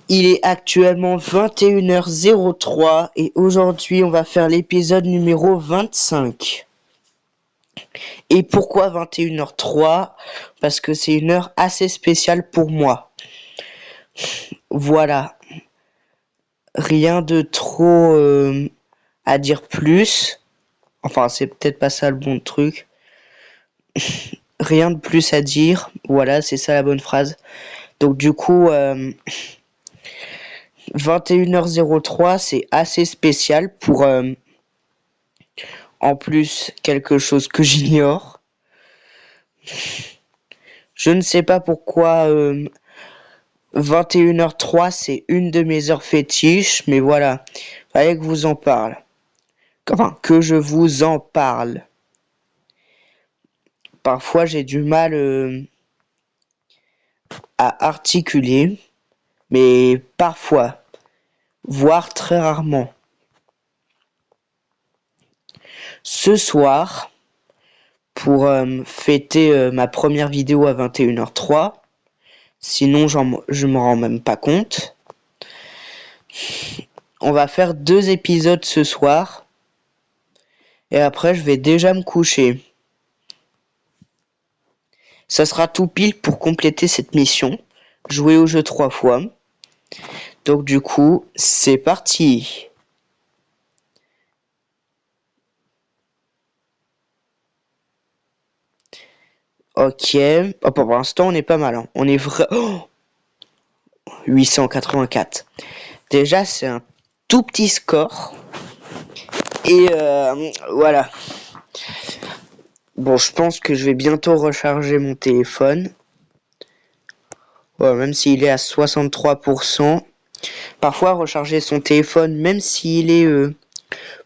Il est actuellement 21h03 et aujourd'hui on va faire l'épisode numéro 25. Et pourquoi 21h03 ? Parce que c'est une heure assez spéciale pour moi. Voilà. Rien de trop à dire plus. Enfin, c'est peut-être pas ça le bon truc. Rien de plus à dire. Voilà, c'est ça la bonne phrase. Donc du coup, 21h03, c'est assez spécial pour en plus quelque chose que j'ignore. Je ne sais pas pourquoi 21h03 c'est une de mes heures fétiches, mais voilà, fallait que je vous en parle. Enfin, que je vous en parle. Parfois j'ai du mal à articuler, mais parfois, voire très rarement. Ce soir, pour fêter ma première vidéo à 21h03, sinon je m'en rends même pas compte, on va faire 2 épisodes ce soir, et après je vais déjà me coucher. Ça sera tout pile pour compléter cette mission, jouer au jeu 3 fois. Donc du coup, c'est parti. Ok, pour l'instant on est pas mal, hein. On est vrai... Oh 884. Déjà c'est un tout petit score. Et voilà. Bon, je pense que je vais bientôt recharger mon téléphone. Même s'il est à 63%. Parfois, recharger son téléphone, même s'il est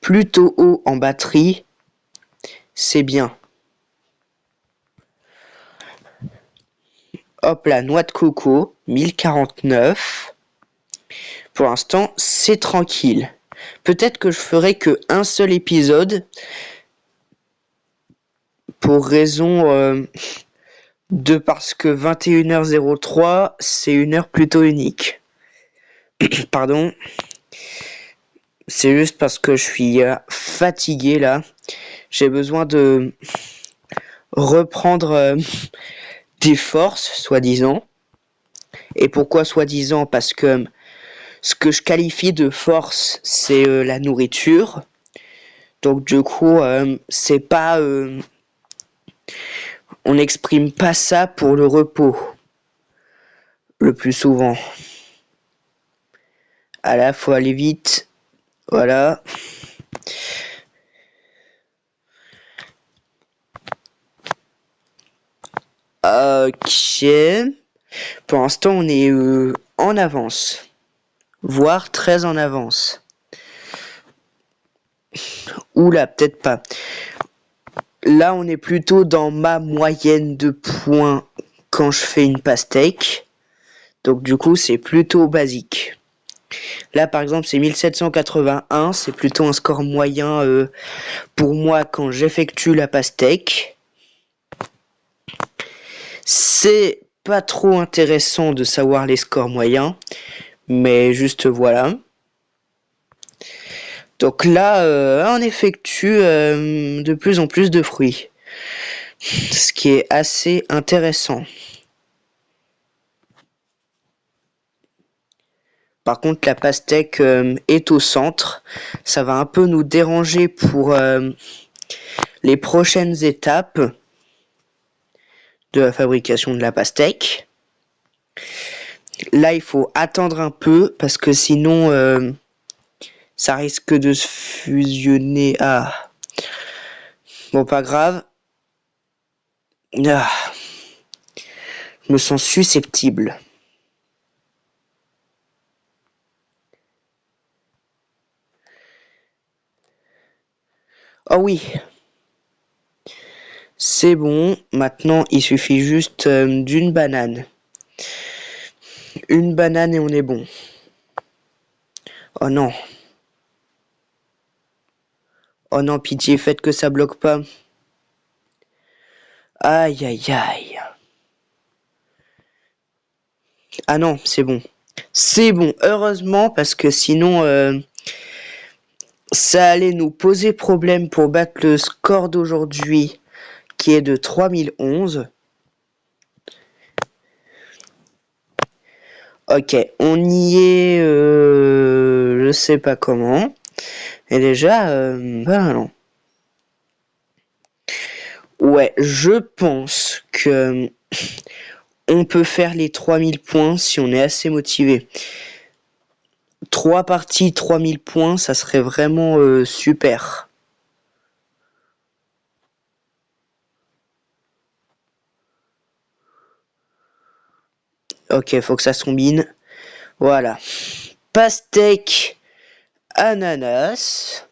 plutôt haut en batterie, c'est bien. Hop là, noix de coco, 1049. Pour l'instant, c'est tranquille. Peut-être que je ferai que un seul épisode. Pour raison de parce que 21h03, c'est une heure plutôt unique. Pardon. C'est juste parce que je suis fatigué là. J'ai besoin de reprendre des forces, soi-disant. Et pourquoi soi-disant ? Parce que ce que je qualifie de force, c'est la nourriture. Donc du coup, c'est pas... on n'exprime pas ça pour le repos. Le plus souvent. Ah là, faut aller vite. Voilà. Ok. Pour l'instant, on est en avance. Voire très en avance. Oula, peut-être pas. Là, on est plutôt dans ma moyenne de points quand je fais une pastèque. Donc du coup, c'est plutôt basique. Là, par exemple, c'est 1781. C'est plutôt un score moyen pour moi quand j'effectue la pastèque. C'est pas trop intéressant de savoir les scores moyens. Mais juste voilà. Donc là, on effectue de plus en plus de fruits. Ce qui est assez intéressant. Par contre, la pastèque est au centre. Ça va un peu nous déranger pour les prochaines étapes de la fabrication de la pastèque. Là, il faut attendre un peu parce que sinon, ça risque de se fusionner. Ah. Bon, pas grave. Ah. Je me sens susceptible. Oh oui. C'est bon. Maintenant, il suffit juste d'une banane. Une banane et on est bon. Oh non. Oh non, pitié, faites que ça bloque pas. Aïe aïe aïe. Ah non, c'est bon. C'est bon, heureusement, parce que sinon, ça allait nous poser problème pour battre le score d'aujourd'hui, qui est de 3011. Ok, on y est, je sais pas comment. Et déjà, non. Ouais, je pense que on peut faire les 3000 points si on est assez motivé. 3 parties, 3000 points, ça serait vraiment super. Ok, faut que ça se combine. Voilà. Pastèque, ananas.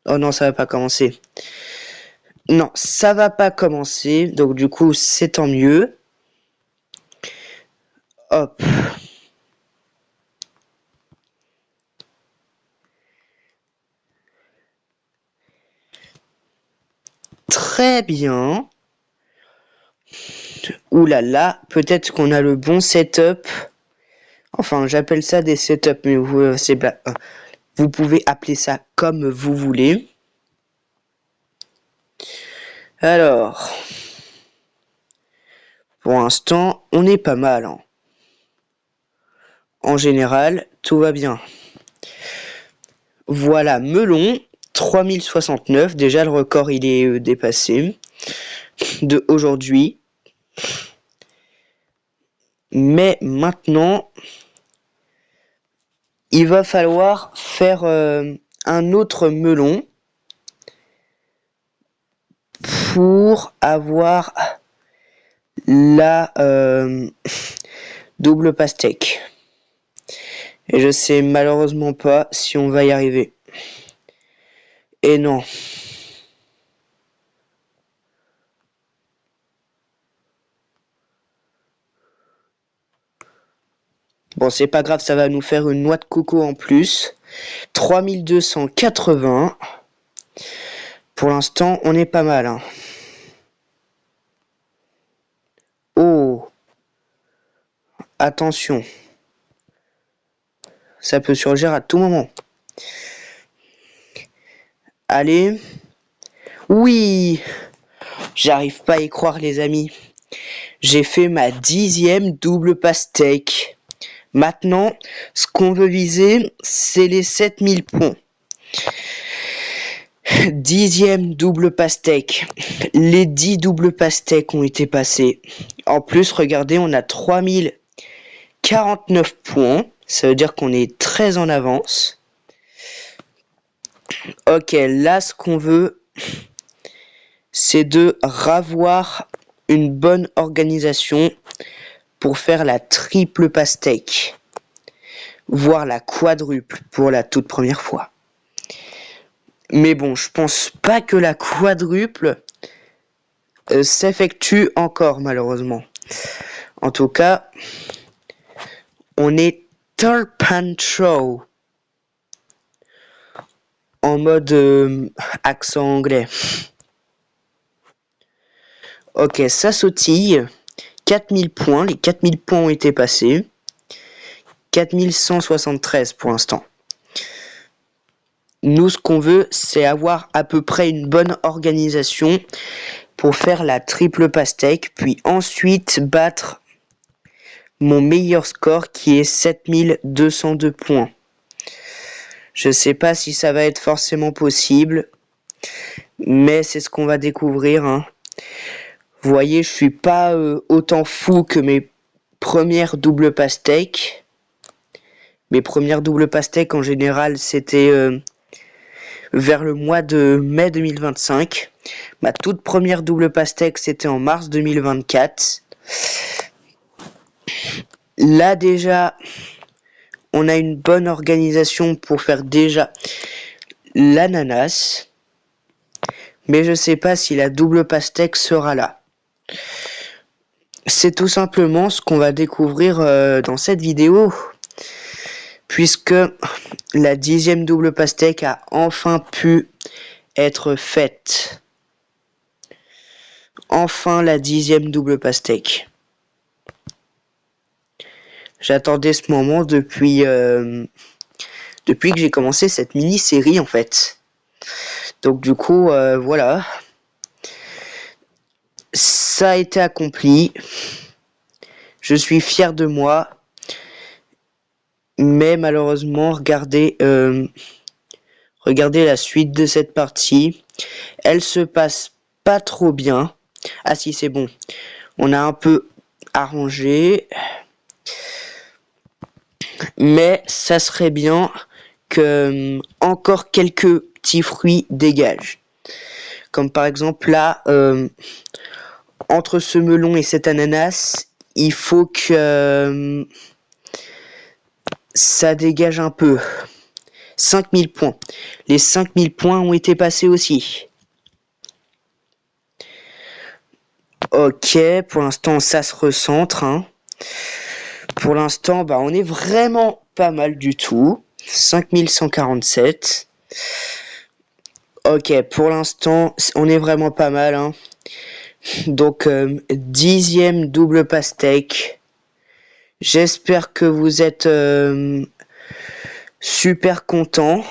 Oh non, ça va pas commencer. Non, ça va pas commencer. Donc du coup, c'est tant mieux. Hop. Très bien. Ouh là là, peut-être qu'on a le bon setup. Enfin, j'appelle ça des setups, mais vous pouvez appeler ça comme vous voulez. Alors, pour l'instant, on est pas mal. Hein. En général, tout va bien. Voilà, melon, 3069. Déjà, le record, il est dépassé de aujourd'hui. Mais maintenant, il va falloir faire un autre melon pour avoir la double pastèque. Et je sais malheureusement pas si on va y arriver. Et non. Bon, c'est pas grave, ça va nous faire une noix de coco en plus. 3280. Pour l'instant, on est pas mal. Hein. Oh, attention. Ça peut surgir à tout moment. Allez. Oui. J'arrive pas à y croire, les amis. J'ai fait ma 10e double pastèque. Maintenant, ce qu'on veut viser, c'est les 7000 points. 10e double pastèque. Les 10 doubles pastèques ont été passés. En plus, regardez, on a 3049 points. Ça veut dire qu'on est très en avance. Ok, là, ce qu'on veut, c'est de ravoir une bonne organisation pour faire la triple pastèque, voire la quadruple pour la toute première fois. Mais bon, je pense pas que la quadruple s'effectue encore, malheureusement. En tout cas, on est Turpancho en mode accent anglais. Ok, ça sautille. 4000 points, les 4000 points ont été passés. 4173 pour l'instant. Nous, ce qu'on veut, c'est avoir à peu près une bonne organisation pour faire la triple pastèque, puis ensuite battre mon meilleur score qui est 7202 points. Je sais pas si ça va être forcément possible, mais c'est ce qu'on va découvrir. Hein. Vous voyez, je suis pas autant fou que mes premières doubles pastèques. Mes premières doubles pastèques, en général, c'était vers le mois de mai 2025. Ma toute première double pastèque, c'était en mars 2024. Là, déjà, on a une bonne organisation pour faire déjà l'ananas. Mais je sais pas si la double pastèque sera là. C'est tout simplement ce qu'on va découvrir dans cette vidéo. Puisque la 10e double pastèque a enfin pu être faite. Enfin la 10e double pastèque. J'attendais ce moment depuis que j'ai commencé cette mini-série en fait. Donc du coup, voilà. Ça a été accompli. Je suis fier de moi. Mais malheureusement, regardez la suite de cette partie. Elle se passe pas trop bien. Ah si, c'est bon. On a un peu arrangé. Mais ça serait bien que encore quelques petits fruits dégagent. Comme par exemple là, entre ce melon et cet ananas, il faut que ça dégage un peu. 5000 points. Les 5000 points ont été passés aussi. Ok, pour l'instant ça se recentre. Hein. Pour l'instant, on est vraiment pas mal du tout. 5147. Ok, pour l'instant, on est vraiment pas mal. Hein. Donc, 10e double pastèque. J'espère que vous êtes super content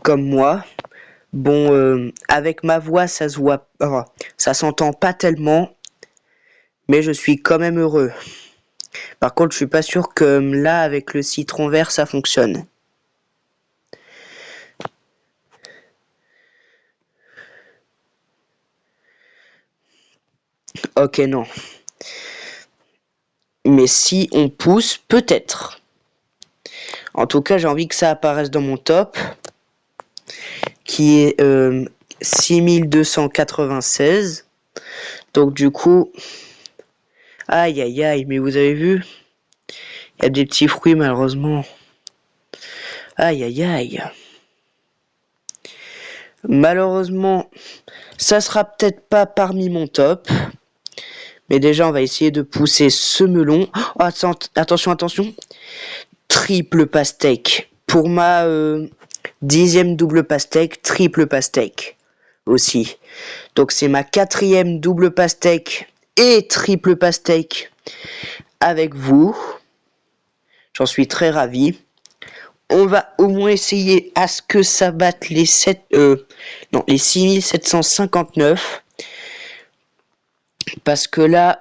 comme moi. Bon, avec ma voix, ça se voit, ça s'entend pas tellement, mais je suis quand même heureux. Par contre, je suis pas sûr que là, avec le citron vert, ça fonctionne. Ok, non. Mais si on pousse, peut-être. En tout cas, j'ai envie que ça apparaisse dans mon top, qui est 6296. Donc du coup, aïe aïe aïe, mais vous avez vu, il y a des petits fruits malheureusement. Aïe aïe aïe. Malheureusement, ça sera peut-être pas parmi mon top. Mais déjà, on va essayer de pousser ce melon. Oh, attention, attention. Triple pastèque. Pour ma 10e double pastèque, triple pastèque aussi. Donc c'est ma 4e double pastèque et triple pastèque avec vous. J'en suis très ravi. On va au moins essayer à ce que ça batte les 6759. Parce que là,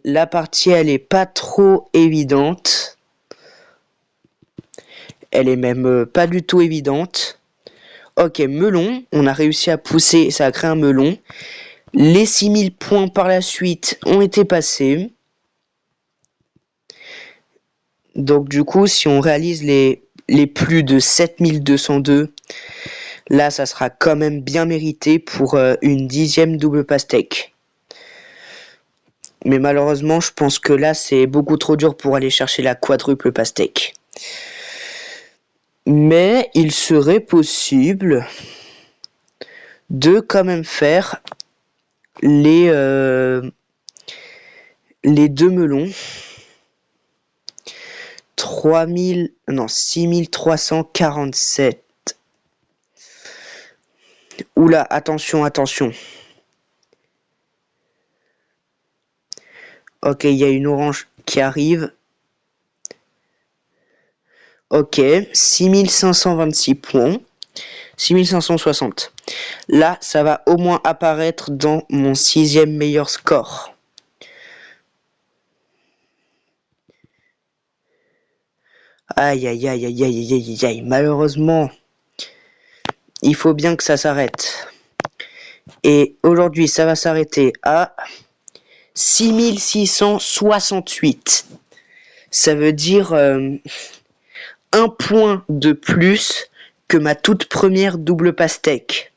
la partie, elle est pas trop évidente. Elle est même pas du tout évidente. Ok, melon. On a réussi à pousser, ça a créé un melon. Les 6000 points par la suite ont été passés. Donc du coup, si on réalise les plus de 7202, là, ça sera quand même bien mérité pour une 10e double pastèque. Mais malheureusement, je pense que là, c'est beaucoup trop dur pour aller chercher la quadruple pastèque. Mais il serait possible de quand même faire les deux melons. 6347. Oula, attention, attention. Ok, il y a une orange qui arrive. Ok, 6526 points. 6560. Là, ça va au moins apparaître dans mon 6e meilleur score. Aïe, aïe, aïe, aïe, aïe, aïe, aïe, aïe. Malheureusement, il faut bien que ça s'arrête. Et aujourd'hui, ça va s'arrêter à 6668. Ça veut dire un point de plus que ma toute première double pastèque.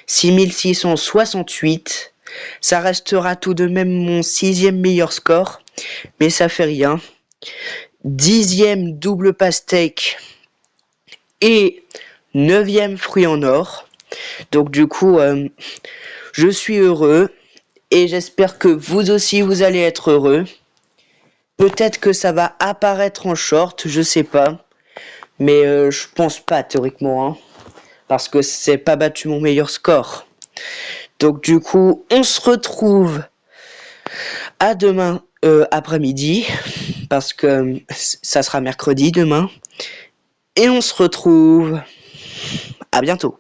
6668. Ça restera tout de même mon 6e meilleur score. Mais ça fait rien. 10e double pastèque et 9e fruit en or. Donc du coup, je suis heureux. Et j'espère que vous aussi, vous allez être heureux. Peut-être que ça va apparaître en short, je sais pas. Mais je pense pas théoriquement. Hein, parce que c'est pas battu mon meilleur score. Donc du coup, on se retrouve à demain après-midi. parce que ça sera mercredi demain. Et on se retrouve à bientôt.